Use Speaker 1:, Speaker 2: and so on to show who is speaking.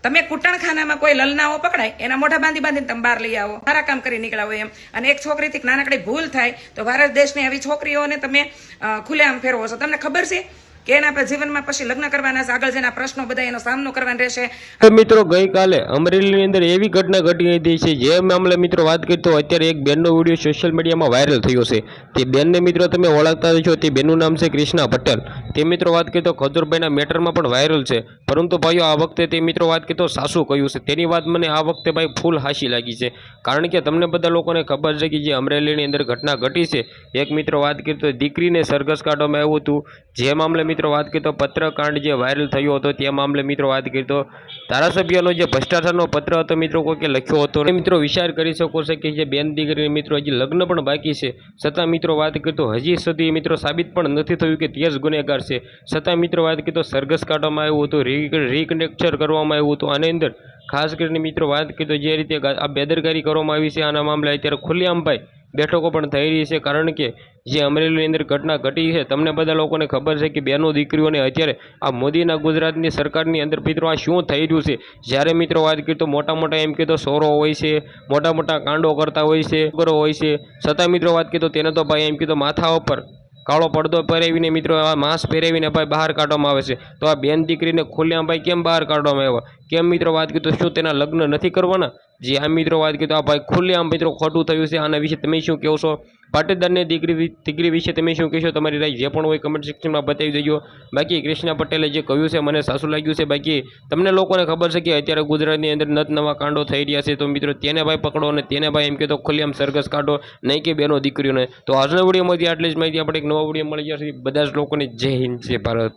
Speaker 1: તમે કુટણખાનામાં કોઈ લલનાઓ પકડાય એના મોઢા બાંધી બાંધીને તમે બહાર લઈ આવો, સારા કામ કરી નીકળ્યા હોય એમ. અને એક છોકરીથી નાનકડી ભૂલ થાય તો ભારત દેશની આવી છોકરીઓને તમે ખુલ્લેઆમ ફેરવો છો. તમને ખબર છે કે એના પર જીવનમાં પછી લગ્ન કરવાના છે, આગળ જેના પ્રશ્નો બધા એનો સામનો કરવાનો રહેશે.
Speaker 2: મિત્રો ગઈકાલે અમરેલીની અંદર એવી ઘટના ઘટી હતી છે જે મામલે મિત્રો વાત કરી તો અત્યારે એક બેનનો વિડીયો સોશિયલ મીડિયામાં વાયરલ થયો છે. તે બેનને મિત્રો તમે ઓળખતા છો, તે બેનનું નામ છે કૃષ્ણા પટેલ. તે મિત્રો વાત કરી તો ખજૂરભાઈના મેટરમાં પણ વાયરલ છે, પરંતુ ભાઈઓ આ વખતે તે મિત્રો વાત કરી તો સાસુ કહ્યું છે. તેની વાત મને આ વખતે ભાઈ ફૂલ હાસી લાગી છે, કારણ કે તમને બધા લોકોને ખબર છે કે જે અમરેલીની અંદર ઘટના ઘટી છે, એક મિત્રો વાત કરી તો દીકરીને સરઘસ કાઢવામાં આવ્યું હતું. જે મામલે મિત્રો વાત કરી તો પત્રકાંડ જે વાયરલ થયો હતો તે મામલે મિત્રો વાત કરી તો ધારાસભ્યનો જે ભ્રષ્ટાચારનો પત્ર હતો મિત્રો કોઈકે લખ્યો હતો. મિત્રો વિચાર કરી શકો છો કે જે બેન દીકરી મિત્રો હજી લગ્ન પણ બાકી છે, છતાં મિત્રો વાત કરી તો હજી સુધી મિત્રો સાબિત પણ નથી થયું કે તે જ ગુનેગાર છે. છતાં મિત્રો વાત કરી તો સરઘસ કાઢવામાં આવ્યું હતું, રીકનેક્ચર કરવામાં આવ્યું હતું. આની અંદર ખાસ કરીને મિત્રો વાત કરી તો જે રીતે આ બેદરકારી કરવામાં આવી છે આના મામલે અત્યારે ખુલ્લેઆમ ભાઈ બેઠકો પણ થઈ રહી છે, કારણ કે જે અમરેલીની અંદર ઘટના ઘટી છે તમને બધા લોકોને ખબર છે કે બેનો દીકરીઓને અત્યારે આ મોદીના ગુજરાતની સરકારની અંદર મિત્રો આ શું થઈ રહ્યું છે. જ્યારે મિત્રો વાત કરી તો મોટા મોટા એમ કે તો સોરો હોય છે, મોટા મોટા કાંડો કરતા હોય છે, હોય છે, છતાં મિત્રો વાત કરી તો તેને તો ભાઈ એમ કીધું માથા ઉપર કાળો પડદો પહેરાવીને મિત્રો આ માસ્ક પહેરાવીને ભાઈ બહાર કાઢવામાં આવે છે. તો આ બેન દીકરીને ખુલ્લેઆમ ભાઈ કેમ બહાર કાઢવામાં આવ્યા? કેમ મિત્રો વાત કરી તો શું તેના લગ્ન નથી કરવાના? જે આ મિત્રો વાત કરી તો આ ભાઈ ખુલ્લેઆમ મિત્રો ખોટું થયું છે. આના વિશે તમે શું કહો છો? પાટીદારની દીકરી વિશે તમે શું કહેશો? તમારી રાય જે પણ હોય કમેન્ટ સેક્શનમાં બતાવી દેજો. બાકી કૃષ્ણા પટેલે જે કહ્યું છે મને સાસું લાગ્યું છે. બાકી તમને લોકોને ખબર છે કે અત્યારે ગુજરાતની અંદર નવા કાંડો થઈ રહ્યા છે, તો મિત્રો તેને ભાઈ પકડો અને તેને ભાઈ એમ કે તો ખુલ્લેઆમ સરઘસ કાઢો, નહીં કે બેનો દીકરીઓને. તો આજના વિડીયોમાંથી આટલી જ માહિતી. આપણે એક નવા વિડીયો મળી જશે. બધા જ લોકોને જય હિન્દ, જય ભારત.